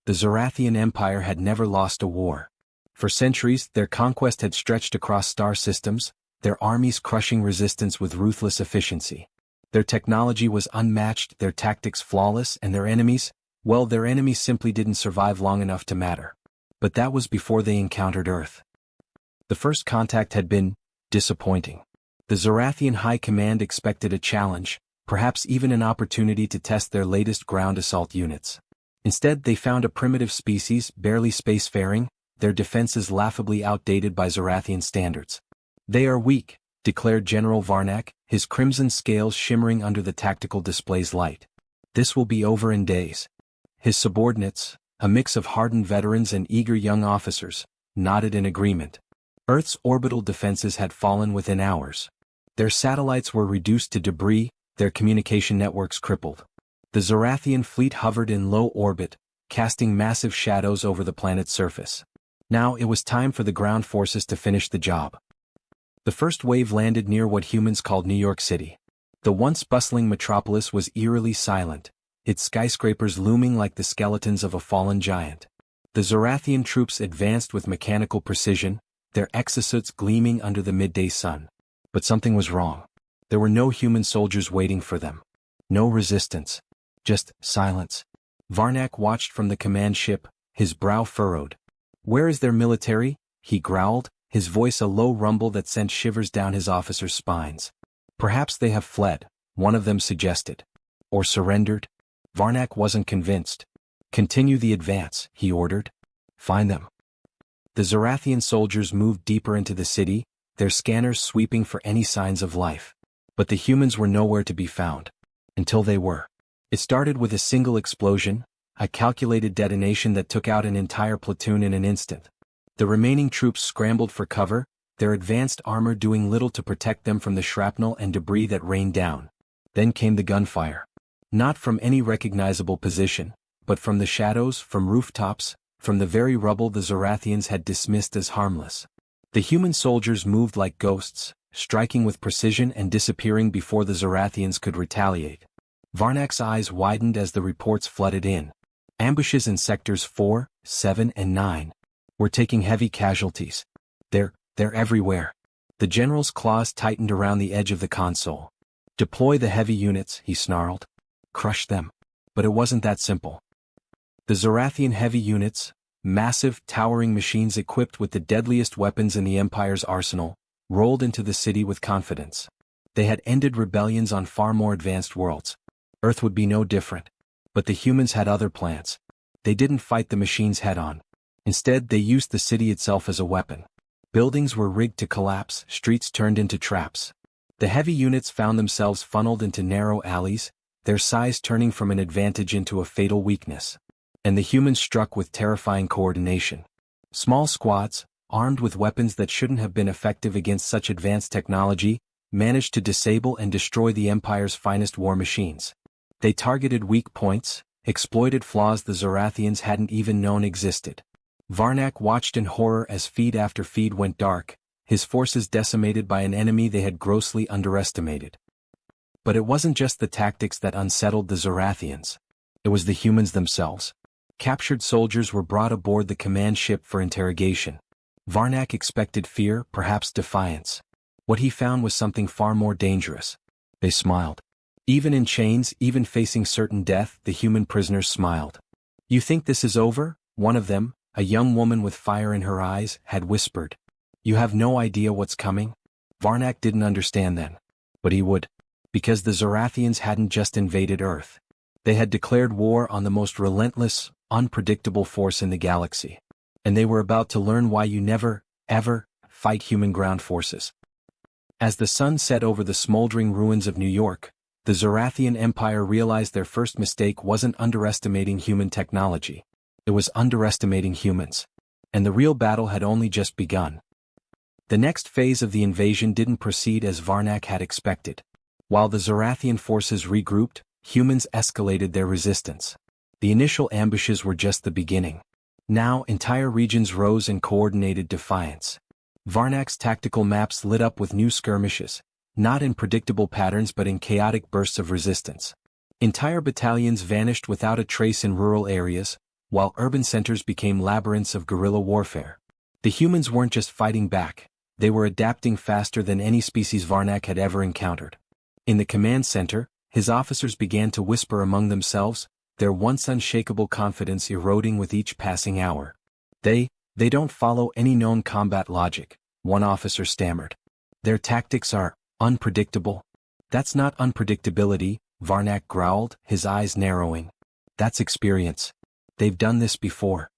The Zorathian Empire had never lost a war. For centuries, their conquest had stretched across star systems, their armies crushing resistance with ruthless efficiency. Their technology was unmatched, their tactics flawless, and their enemies simply didn't survive long enough to matter. But that was before they encountered Earth. The first contact had been disappointing. The Zorathian High Command expected a challenge, perhaps even an opportunity to test their latest ground assault units. Instead, they found a primitive species, barely spacefaring, their defenses laughably outdated by Zorathian standards. "They are weak," declared General Varnak, his crimson scales shimmering under the tactical display's light. "This will be over in days." His subordinates, a mix of hardened veterans and eager young officers, nodded in agreement. Earth's orbital defenses had fallen within hours. Their satellites were reduced to debris, their communication networks crippled. The Zorathian fleet hovered in low orbit, casting massive shadows over the planet's surface. Now it was time for the ground forces to finish the job. The first wave landed near what humans called New York City. The once bustling metropolis was eerily silent, its skyscrapers looming like the skeletons of a fallen giant. The Zorathian troops advanced with mechanical precision, their exosuits gleaming under the midday sun. But something was wrong. There were no human soldiers waiting for them. No resistance. Just silence. Varnak watched from the command ship, his brow furrowed. "Where is their military?" he growled, his voice a low rumble that sent shivers down his officers' spines. "Perhaps they have fled," one of them suggested. "Or surrendered?" Varnak wasn't convinced. "Continue the advance," he ordered. "Find them." The Zorathian soldiers moved deeper into the city, their scanners sweeping for any signs of life. But the humans were nowhere to be found. Until they were. It started with a single explosion, a calculated detonation that took out an entire platoon in an instant. The remaining troops scrambled for cover, their advanced armor doing little to protect them from the shrapnel and debris that rained down. Then came the gunfire. Not from any recognizable position, but from the shadows, from rooftops, from the very rubble the Zorathians had dismissed as harmless. The human soldiers moved like ghosts, striking with precision and disappearing before the Zorathians could retaliate. Varnak's eyes widened as the reports flooded in. Ambushes in sectors 4, 7, and 9. We're taking heavy casualties. They're everywhere. The general's claws tightened around the edge of the console. "Deploy the heavy units," he snarled. "Crush them." But it wasn't that simple. The Zorathian heavy units, massive, towering machines equipped with the deadliest weapons in the Empire's arsenal, rolled into the city with confidence. They had ended rebellions on far more advanced worlds. Earth would be no different. But the humans had other plans. They didn't fight the machines head-on. Instead, they used the city itself as a weapon. Buildings were rigged to collapse, streets turned into traps. The heavy units found themselves funneled into narrow alleys, their size turning from an advantage into a fatal weakness. And the humans struck with terrifying coordination. Small squads, armed with weapons that shouldn't have been effective against such advanced technology, managed to disable and destroy the Empire's finest war machines. They targeted weak points, exploited flaws the Zorathians hadn't even known existed. Varnak watched in horror as feed after feed went dark, his forces decimated by an enemy they had grossly underestimated. But it wasn't just the tactics that unsettled the Zorathians. It was the humans themselves. Captured soldiers were brought aboard the command ship for interrogation. Varnak expected fear, perhaps defiance. What he found was something far more dangerous. They smiled. Even in chains, even facing certain death, the human prisoners smiled. "You think this is over?" One of them, a young woman with fire in her eyes, had whispered. "You have no idea what's coming?" Varnak didn't understand then. But he would. Because the Zorathians hadn't just invaded Earth. They had declared war on the most relentless, unpredictable force in the galaxy. And they were about to learn why you never, ever, fight human ground forces. As the sun set over the smoldering ruins of New York, the Zorathian Empire realized their first mistake wasn't underestimating human technology. It was underestimating humans. And the real battle had only just begun. The next phase of the invasion didn't proceed as Varnak had expected. While the Zorathian forces regrouped, humans escalated their resistance. The initial ambushes were just the beginning. Now entire regions rose in coordinated defiance. Varnak's tactical maps lit up with new skirmishes, not in predictable patterns but in chaotic bursts of resistance. Entire battalions vanished without a trace in rural areas, while urban centers became labyrinths of guerrilla warfare. The humans weren't just fighting back, they were adapting faster than any species Varnak had ever encountered. In the command center, his officers began to whisper among themselves, their once unshakable confidence eroding with each passing hour. They don't follow any known combat logic, one officer stammered. Their tactics are unpredictable. That's not unpredictability, Varnak growled, his eyes narrowing. That's experience. They've done this before.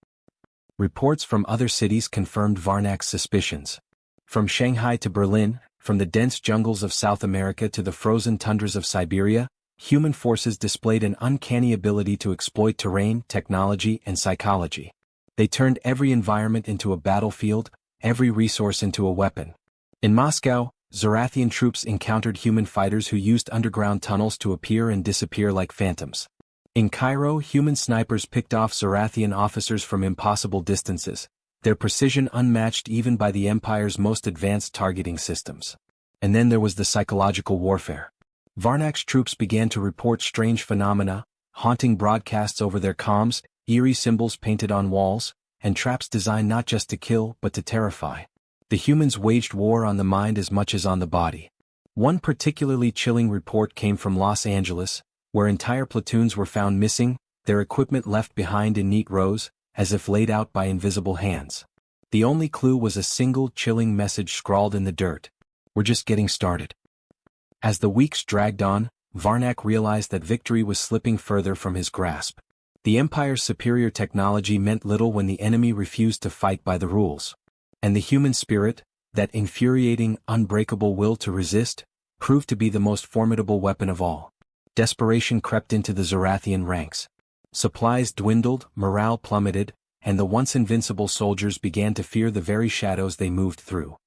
Reports from other cities confirmed Varnak's suspicions. From Shanghai to Berlin, from the dense jungles of South America to the frozen tundras of Siberia, human forces displayed an uncanny ability to exploit terrain, technology, and psychology. They turned every environment into a battlefield, every resource into a weapon. In Moscow, Zarathian troops encountered human fighters who used underground tunnels to appear and disappear like phantoms. In Cairo, human snipers picked off Zarathian officers from impossible distances, their precision unmatched even by the Empire's most advanced targeting systems. And then there was the psychological warfare. Varnak's troops began to report strange phenomena, haunting broadcasts over their comms, eerie symbols painted on walls, and traps designed not just to kill but to terrify. The humans waged war on the mind as much as on the body. One particularly chilling report came from Los Angeles, where entire platoons were found missing, their equipment left behind in neat rows, as if laid out by invisible hands. The only clue was a single chilling message scrawled in the dirt. We're just getting started. As the weeks dragged on, Varnak realized that victory was slipping further from his grasp. The Empire's superior technology meant little when the enemy refused to fight by the rules. And the human spirit, that infuriating, unbreakable will to resist, proved to be the most formidable weapon of all. Desperation crept into the Zarathian ranks. Supplies dwindled, morale plummeted, and the once invincible soldiers began to fear the very shadows they moved through.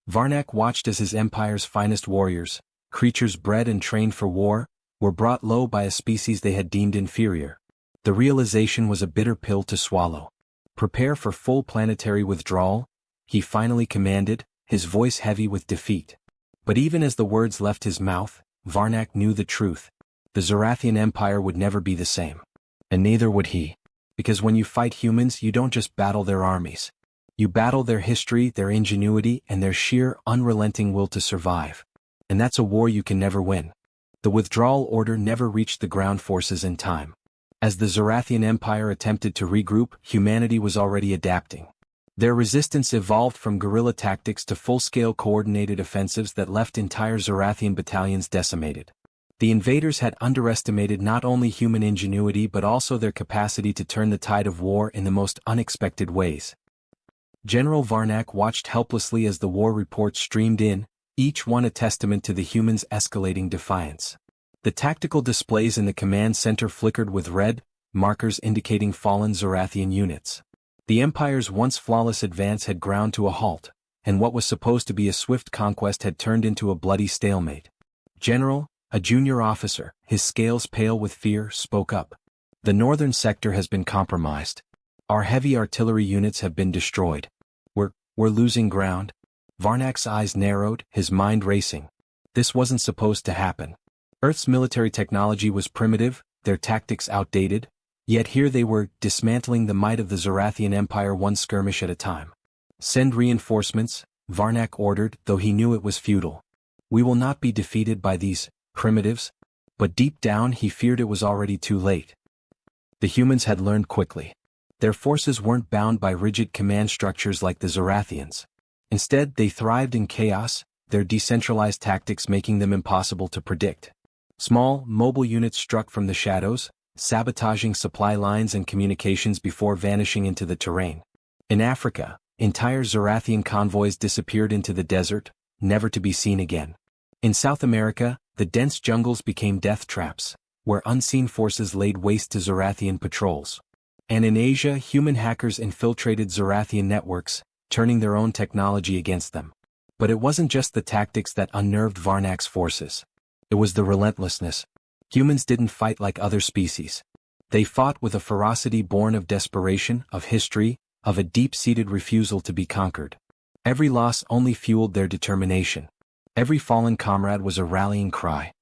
Varnak watched as his empire's finest warriors, creatures bred and trained for war, were brought low by a species they had deemed inferior. The realization was a bitter pill to swallow. Prepare for full planetary withdrawal, he finally commanded, his voice heavy with defeat. But even as the words left his mouth, Varnak knew the truth. The Zarathian Empire would never be the same. And neither would he. Because when you fight humans, you don't just battle their armies. You battle their history, their ingenuity, and their sheer, unrelenting will to survive. And that's a war you can never win. The withdrawal order never reached the ground forces in time. As the Zarathian Empire attempted to regroup, humanity was already adapting. Their resistance evolved from guerrilla tactics to full-scale coordinated offensives that left entire Zarathian battalions decimated. The invaders had underestimated not only human ingenuity but also their capacity to turn the tide of war in the most unexpected ways. General Varnak watched helplessly as the war reports streamed in, each one a testament to the humans' escalating defiance. The tactical displays in the command center flickered with red, markers indicating fallen Zarathian units. The Empire's once flawless advance had ground to a halt, and what was supposed to be a swift conquest had turned into a bloody stalemate. General, a junior officer, his scales pale with fear, spoke up. The northern sector has been compromised. Our heavy artillery units have been destroyed. We're losing ground. Varnak's eyes narrowed, his mind racing. This wasn't supposed to happen. Earth's military technology was primitive, their tactics outdated, yet here they were, dismantling the might of the Zarathian Empire one skirmish at a time. Send reinforcements, Varnak ordered, though he knew it was futile. We will not be defeated by these primitives, but deep down he feared it was already too late. The humans had learned quickly. Their forces weren't bound by rigid command structures like the Zarathians. Instead, they thrived in chaos, their decentralized tactics making them impossible to predict. Small, mobile units struck from the shadows, sabotaging supply lines and communications before vanishing into the terrain. In Africa, entire Zarathian convoys disappeared into the desert, never to be seen again. In South America, the dense jungles became death traps, where unseen forces laid waste to Zarathian patrols. And in Asia, human hackers infiltrated Zarathian networks, turning their own technology against them. But it wasn't just the tactics that unnerved Varnak's forces. It was the relentlessness. Humans didn't fight like other species. They fought with a ferocity born of desperation, of history, of a deep-seated refusal to be conquered. Every loss only fueled their determination. Every fallen comrade was a rallying cry.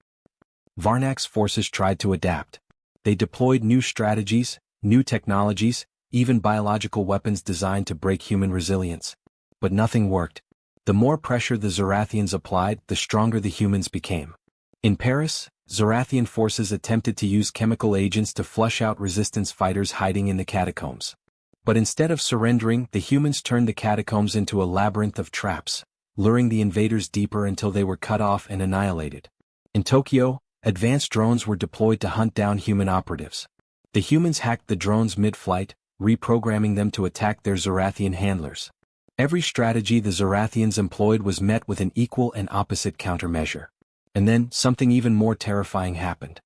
Varnak's forces tried to adapt. They deployed new strategies, new technologies, even biological weapons designed to break human resilience. But nothing worked. The more pressure the Zorathians applied, the stronger the humans became. In Paris, Zorathian forces attempted to use chemical agents to flush out resistance fighters hiding in the catacombs. But instead of surrendering, the humans turned the catacombs into a labyrinth of traps, luring the invaders deeper until they were cut off and annihilated. In Tokyo, advanced drones were deployed to hunt down human operatives. The humans hacked the drones mid-flight, reprogramming them to attack their Zorathian handlers. Every strategy the Zorathians employed was met with an equal and opposite countermeasure. And then, something even more terrifying happened.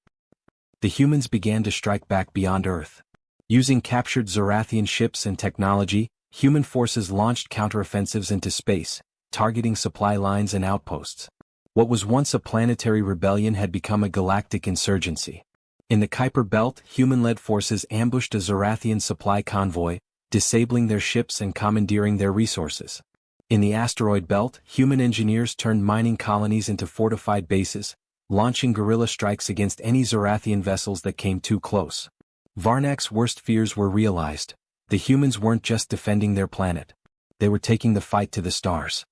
The humans began to strike back beyond Earth. Using captured Zorathian ships and technology, human forces launched counteroffensives into space, targeting supply lines and outposts. What was once a planetary rebellion had become a galactic insurgency. In the Kuiper Belt, human-led forces ambushed a Zorathian supply convoy, disabling their ships and commandeering their resources. In the asteroid belt, human engineers turned mining colonies into fortified bases, launching guerrilla strikes against any Zorathian vessels that came too close. Varnak's worst fears were realized. The humans weren't just defending their planet. They were taking the fight to the stars.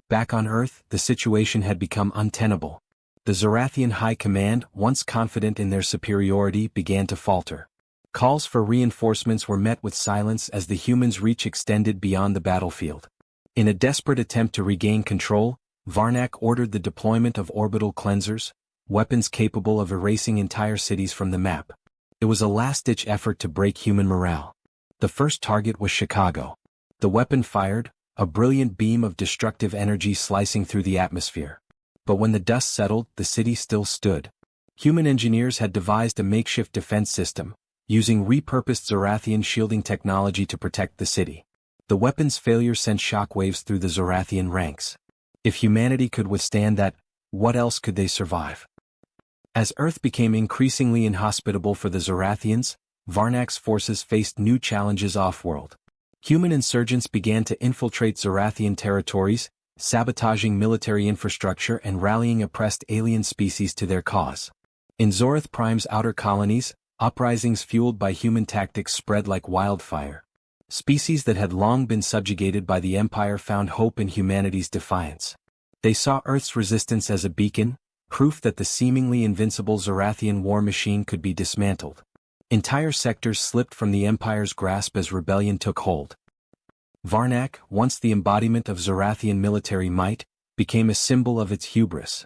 Back on Earth, the situation had become untenable. The Zorathian High Command, once confident in their superiority, began to falter. Calls for reinforcements were met with silence as the humans' reach extended beyond the battlefield. In a desperate attempt to regain control, Varnak ordered the deployment of orbital cleansers, weapons capable of erasing entire cities from the map. It was a last-ditch effort to break human morale. The first target was Chicago. The weapon fired, a brilliant beam of destructive energy slicing through the atmosphere. But when the dust settled, the city still stood. Human engineers had devised a makeshift defense system, using repurposed Zorathian shielding technology to protect the city. The weapon's failure sent shockwaves through the Zorathian ranks. If humanity could withstand that, what else could they survive? As Earth became increasingly inhospitable for the Zorathians, Varnak's forces faced new challenges off-world. Human insurgents began to infiltrate Zorathian territories, sabotaging military infrastructure and rallying oppressed alien species to their cause. In Zorath Prime's outer colonies, uprisings fueled by human tactics spread like wildfire. Species that had long been subjugated by the Empire found hope in humanity's defiance. They saw Earth's resistance as a beacon, proof that the seemingly invincible Zorathian war machine could be dismantled. Entire sectors slipped from the Empire's grasp as rebellion took hold. Varnak, once the embodiment of Zorathian military might, became a symbol of its hubris.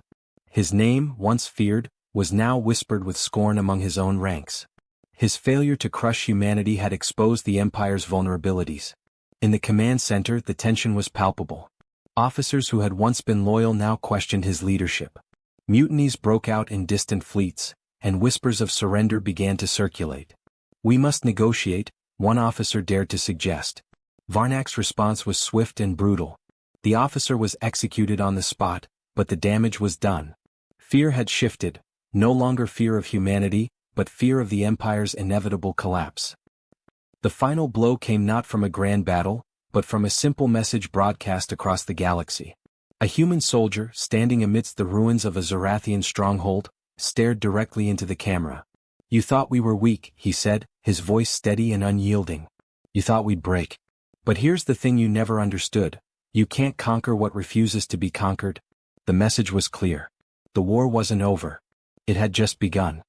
His name, once feared, was now whispered with scorn among his own ranks. His failure to crush humanity had exposed the Empire's vulnerabilities. In the command center, the tension was palpable. Officers who had once been loyal now questioned his leadership. Mutinies broke out in distant fleets, and whispers of surrender began to circulate. "We must negotiate," one officer dared to suggest. Varnak's response was swift and brutal. The officer was executed on the spot, but the damage was done. Fear had shifted, no longer fear of humanity, but fear of the Empire's inevitable collapse. The final blow came not from a grand battle, but from a simple message broadcast across the galaxy. A human soldier, standing amidst the ruins of a Zorathian stronghold, stared directly into the camera. "You thought we were weak," he said, his voice steady and unyielding. "You thought we'd break. But here's the thing you never understood. You can't conquer what refuses to be conquered." The message was clear. The war wasn't over. It had just begun.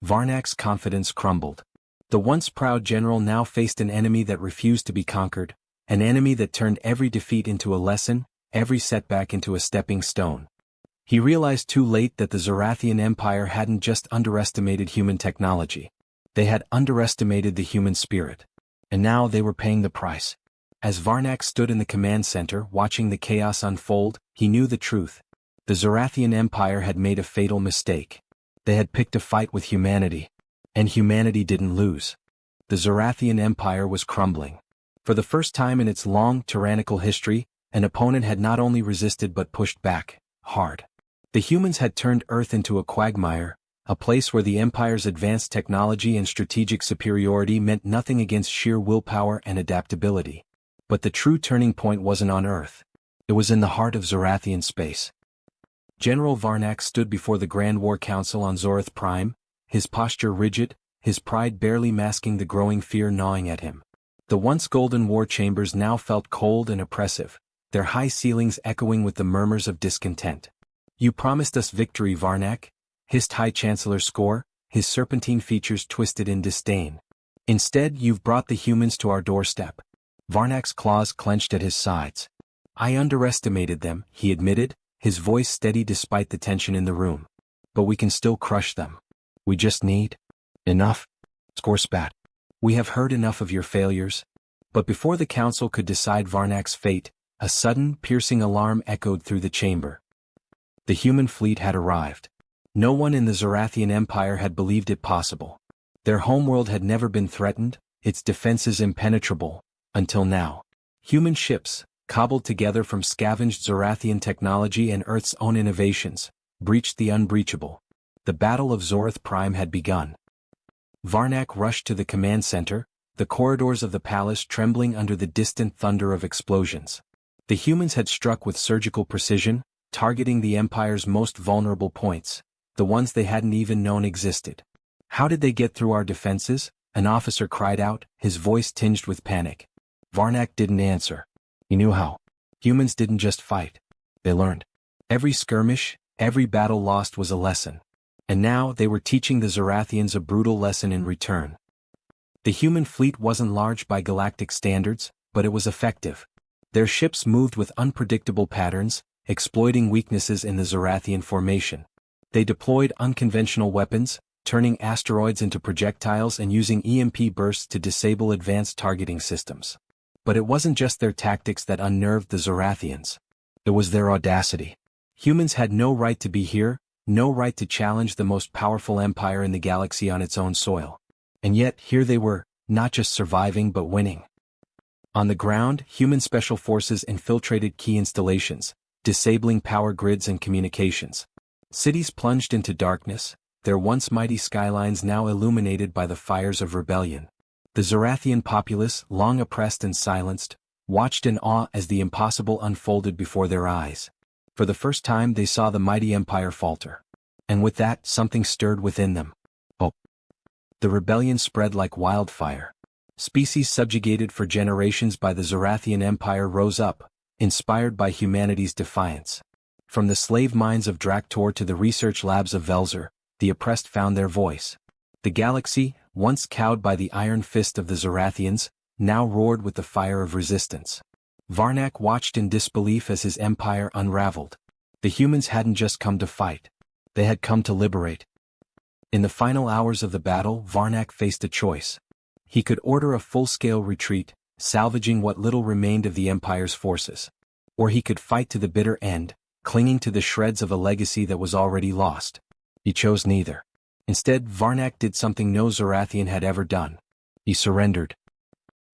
Varnak's confidence crumbled. The once proud general now faced an enemy that refused to be conquered, an enemy that turned every defeat into a lesson, every setback into a stepping stone. He realized too late that the Zorathian Empire hadn't just underestimated human technology. They had underestimated the human spirit. And now they were paying the price. As Varnak stood in the command center watching the chaos unfold, he knew the truth. The Zorathian Empire had made a fatal mistake. They had picked a fight with humanity. And humanity didn't lose. The Zorathian Empire was crumbling. For the first time in its long, tyrannical history, an opponent had not only resisted but pushed back, hard. The humans had turned Earth into a quagmire, a place where the Empire's advanced technology and strategic superiority meant nothing against sheer willpower and adaptability. But the true turning point wasn't on Earth. It was in the heart of Zorathian space. General Varnak stood before the Grand War Council on Zorath Prime, his posture rigid, his pride barely masking the growing fear gnawing at him. The once golden war chambers now felt cold and oppressive, their high ceilings echoing with the murmurs of discontent. "You promised us victory, Varnak," hissed High Chancellor Skor, his serpentine features twisted in disdain. "Instead, you've brought the humans to our doorstep." Varnak's claws clenched at his sides. "I underestimated them," he admitted, his voice steady despite the tension in the room. "But we can still crush them. We just need..." "Enough?" Skor spat. "We have heard enough of your failures." But before the council could decide Varnak's fate, a sudden, piercing alarm echoed through the chamber. The human fleet had arrived. No one in the Zorathian Empire had believed it possible. Their homeworld had never been threatened, its defenses impenetrable, until now. Human ships, cobbled together from scavenged Zorathian technology and Earth's own innovations, breached the unbreachable. The Battle of Zorath Prime had begun. Varnak rushed to the command center, the corridors of the palace trembling under the distant thunder of explosions. The humans had struck with surgical precision, targeting the Empire's most vulnerable points, the ones they hadn't even known existed. "How did they get through our defenses?" an officer cried out, his voice tinged with panic. Varnak didn't answer. He knew how. Humans didn't just fight. They learned. Every skirmish, every battle lost was a lesson. And now they were teaching the Zorathians a brutal lesson in return. The human fleet wasn't large by galactic standards, but it was effective. Their ships moved with unpredictable patterns, exploiting weaknesses in the Zorathian formation. They deployed unconventional weapons, turning asteroids into projectiles and using EMP bursts to disable advanced targeting systems. But it wasn't just their tactics that unnerved the Zorathians. It was their audacity. Humans had no right to be here, no right to challenge the most powerful empire in the galaxy on its own soil. And yet, here they were, not just surviving but winning. On the ground, human special forces infiltrated key installations, disabling power grids and communications. Cities plunged into darkness, their once mighty skylines now illuminated by the fires of rebellion. The Zorathian populace, long oppressed and silenced, watched in awe as the impossible unfolded before their eyes. For the first time they saw the mighty empire falter. And with that, something stirred within them. Hope. The rebellion spread like wildfire. Species subjugated for generations by the Zorathian Empire rose up, inspired by humanity's defiance. From the slave mines of Draktor to the research labs of Velzer, the oppressed found their voice. The galaxy, once cowed by the iron fist of the Zorathians, now roared with the fire of resistance. Varnak watched in disbelief as his empire unraveled. The humans hadn't just come to fight. They had come to liberate. In the final hours of the battle, Varnak faced a choice. He could order a full-scale retreat, salvaging what little remained of the Empire's forces. Or he could fight to the bitter end, clinging to the shreds of a legacy that was already lost. He chose neither. Instead, Varnak did something no Zorathian had ever done. He surrendered.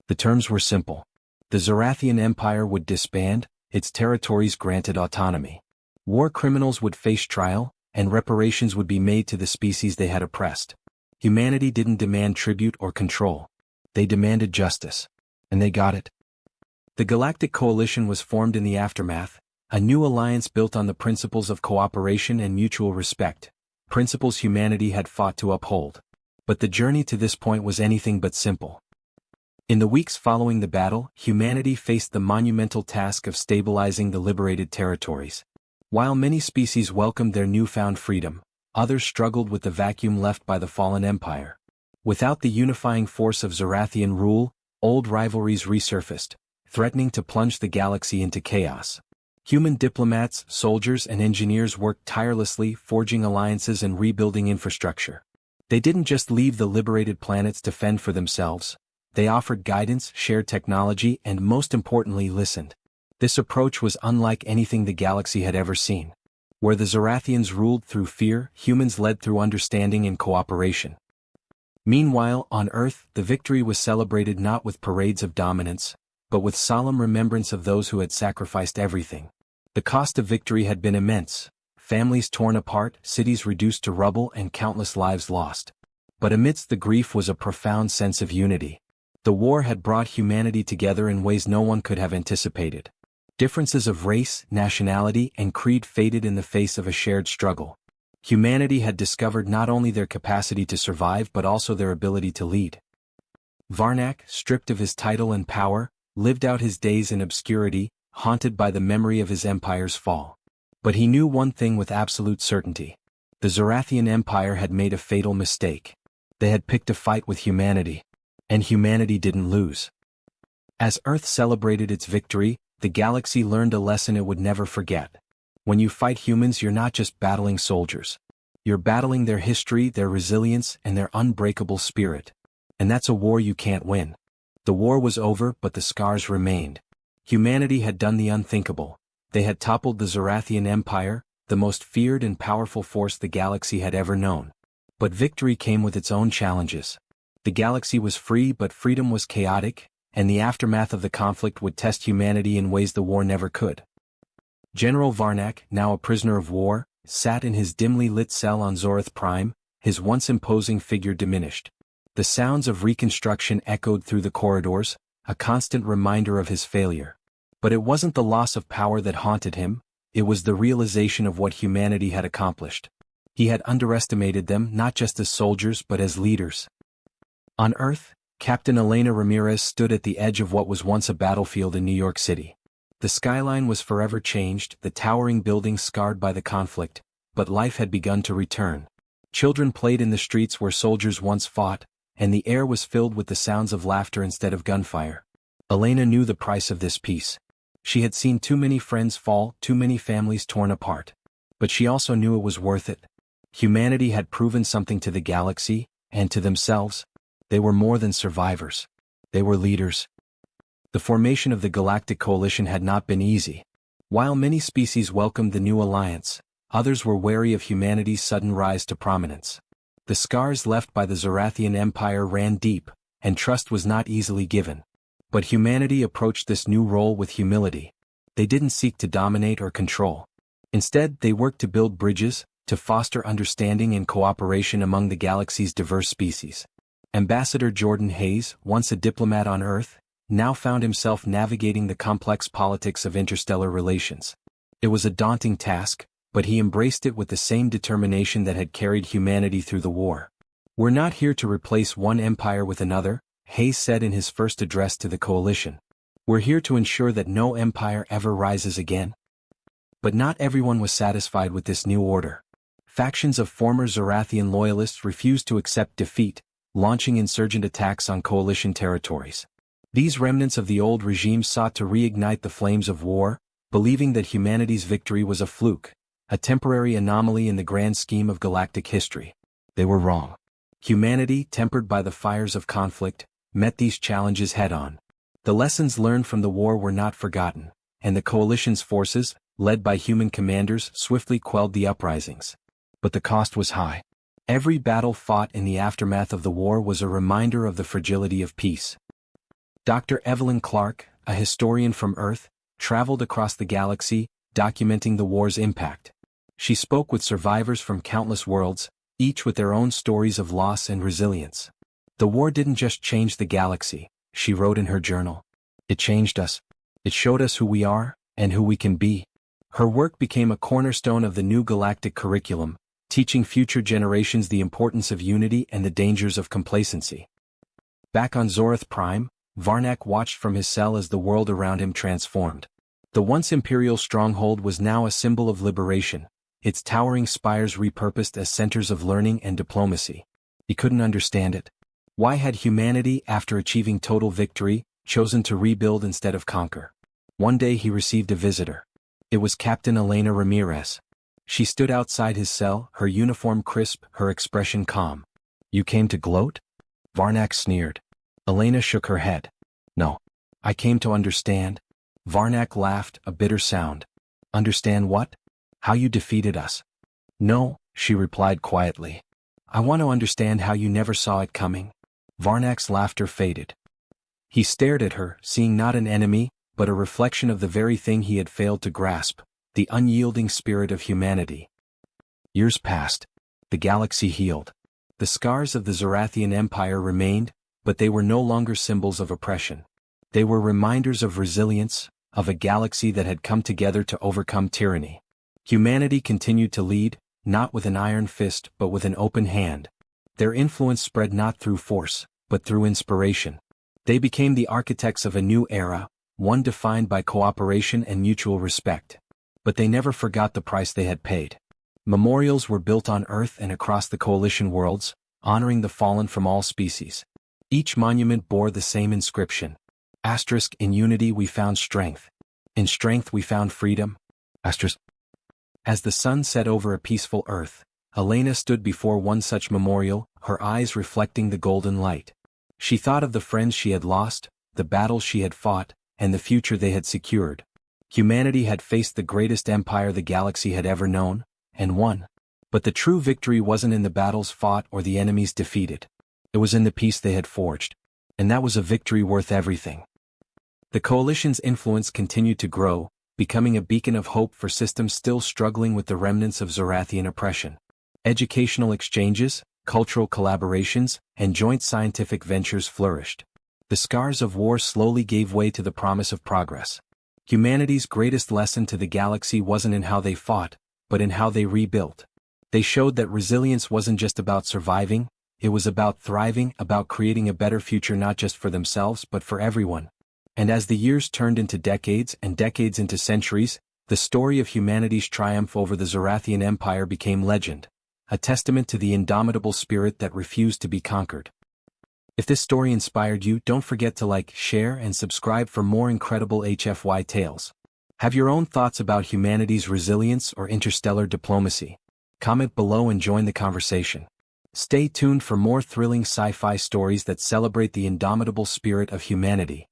The terms were simple. The Zorathian Empire would disband, its territories granted autonomy. War criminals would face trial, and reparations would be made to the species they had oppressed. Humanity didn't demand tribute or control. They demanded justice. And they got it. The Galactic Coalition was formed in the aftermath, a new alliance built on the principles of cooperation and mutual respect, principles humanity had fought to uphold. But the journey to this point was anything but simple. In the weeks following the battle, humanity faced the monumental task of stabilizing the liberated territories. While many species welcomed their newfound freedom, others struggled with the vacuum left by the fallen empire. Without the unifying force of Zorathian rule, old rivalries resurfaced, threatening to plunge the galaxy into chaos. Human diplomats, soldiers, and engineers worked tirelessly, forging alliances and rebuilding infrastructure. They didn't just leave the liberated planets to fend for themselves. They offered guidance, shared technology, and most importantly listened. This approach was unlike anything the galaxy had ever seen. Where the Zorathians ruled through fear, humans led through understanding and cooperation. Meanwhile, on Earth, the victory was celebrated not with parades of dominance, but with solemn remembrance of those who had sacrificed everything. The cost of victory had been immense, families torn apart, cities reduced to rubble, and countless lives lost. But amidst the grief was a profound sense of unity. The war had brought humanity together in ways no one could have anticipated. Differences of race, nationality, and creed faded in the face of a shared struggle. Humanity had discovered not only their capacity to survive but also their ability to lead. Varnak, stripped of his title and power, lived out his days in obscurity, haunted by the memory of his empire's fall. But he knew one thing with absolute certainty. The Zorathian Empire had made a fatal mistake. They had picked a fight with humanity. And humanity didn't lose. As Earth celebrated its victory, the galaxy learned a lesson it would never forget. When you fight humans, you're not just battling soldiers. You're battling their history, their resilience, and their unbreakable spirit. And that's a war you can't win. The war was over, but the scars remained. Humanity had done the unthinkable. They had toppled the Zorathian Empire, the most feared and powerful force the galaxy had ever known. But victory came with its own challenges. The galaxy was free, but freedom was chaotic, and the aftermath of the conflict would test humanity in ways the war never could. General Varnak, now a prisoner of war, sat in his dimly lit cell on Zorath Prime, his once imposing figure diminished. The sounds of reconstruction echoed through the corridors, a constant reminder of his failure. But it wasn't the loss of power that haunted him, it was the realization of what humanity had accomplished. He had underestimated them not just as soldiers but as leaders. On Earth, Captain Elena Ramirez stood at the edge of what was once a battlefield in New York City. The skyline was forever changed, the towering buildings scarred by the conflict, but life had begun to return. Children played in the streets where soldiers once fought, and the air was filled with the sounds of laughter instead of gunfire. Elena knew the price of this peace. She had seen too many friends fall, too many families torn apart. But she also knew it was worth it. Humanity had proven something to the galaxy, and to themselves. They were more than survivors. They were leaders. The formation of the Galactic Coalition had not been easy. While many species welcomed the new alliance, others were wary of humanity's sudden rise to prominence. The scars left by the Zorathian Empire ran deep, and trust was not easily given. But humanity approached this new role with humility. They didn't seek to dominate or control. Instead, they worked to build bridges, to foster understanding and cooperation among the galaxy's diverse species. Ambassador Jordan Hayes, once a diplomat on Earth, now found himself navigating the complex politics of interstellar relations. It was a daunting task, but he embraced it with the same determination that had carried humanity through the war. "We're not here to replace one empire with another," Hayes said in his first address to the coalition. "We're here to ensure that no empire ever rises again." But not everyone was satisfied with this new order. Factions of former Zorathian loyalists refused to accept defeat, launching insurgent attacks on coalition territories. These remnants of the old regime sought to reignite the flames of war, believing that humanity's victory was a fluke, a temporary anomaly in the grand scheme of galactic history. They were wrong. Humanity, tempered by the fires of conflict, met these challenges head-on. The lessons learned from the war were not forgotten, and the coalition's forces, led by human commanders, swiftly quelled the uprisings. But the cost was high. Every battle fought in the aftermath of the war was a reminder of the fragility of peace. Dr. Evelyn Clark, a historian from Earth, traveled across the galaxy, documenting the war's impact. She spoke with survivors from countless worlds, each with their own stories of loss and resilience. "The war didn't just change the galaxy," she wrote in her journal. "It changed us. It showed us who we are, and who we can be." Her work became a cornerstone of the new galactic curriculum, teaching future generations the importance of unity and the dangers of complacency. Back on Zorath Prime, Varnak watched from his cell as the world around him transformed. The once imperial stronghold was now a symbol of liberation, its towering spires repurposed as centers of learning and diplomacy. He couldn't understand it. Why had humanity, after achieving total victory, chosen to rebuild instead of conquer? One day he received a visitor. It was Captain Elena Ramirez. She stood outside his cell, her uniform crisp, her expression calm. "You came to gloat?" Varnak sneered. Elena shook her head. "No. I came to understand." Varnak laughed, a bitter sound. "Understand what? How you defeated us." "No," she replied quietly. "I want to understand how you never saw it coming." Varnak's laughter faded. He stared at her, seeing not an enemy, but a reflection of the very thing he had failed to grasp, the unyielding spirit of humanity. Years passed. The galaxy healed. The scars of the Zorathian Empire remained, but they were no longer symbols of oppression. They were reminders of resilience, of a galaxy that had come together to overcome tyranny. Humanity continued to lead, not with an iron fist but with an open hand. Their influence spread not through force, but through inspiration. They became the architects of a new era, one defined by cooperation and mutual respect. But they never forgot the price they had paid. Memorials were built on Earth and across the coalition worlds, honoring the fallen from all species. Each monument bore the same inscription. Asterisk, in unity we found strength. In strength we found freedom. Asterisk. As the sun set over a peaceful Earth, Elena stood before one such memorial, her eyes reflecting the golden light. She thought of the friends she had lost, the battles she had fought, and the future they had secured. Humanity had faced the greatest empire the galaxy had ever known, and won. But the true victory wasn't in the battles fought or the enemies defeated. It was in the peace they had forged. And that was a victory worth everything. The Coalition's influence continued to grow, becoming a beacon of hope for systems still struggling with the remnants of Zorathian oppression. Educational exchanges, cultural collaborations, and joint scientific ventures flourished. The scars of war slowly gave way to the promise of progress. Humanity's greatest lesson to the galaxy wasn't in how they fought, but in how they rebuilt. They showed that resilience wasn't just about surviving, it was about thriving, about creating a better future not just for themselves but for everyone. And as the years turned into decades and decades into centuries, the story of humanity's triumph over the Zorathian Empire became legend, a testament to the indomitable spirit that refused to be conquered. If this story inspired you, don't forget to like, share, and subscribe for more incredible HFY tales. Have your own thoughts about humanity's resilience or interstellar diplomacy? Comment below and join the conversation. Stay tuned for more thrilling sci-fi stories that celebrate the indomitable spirit of humanity.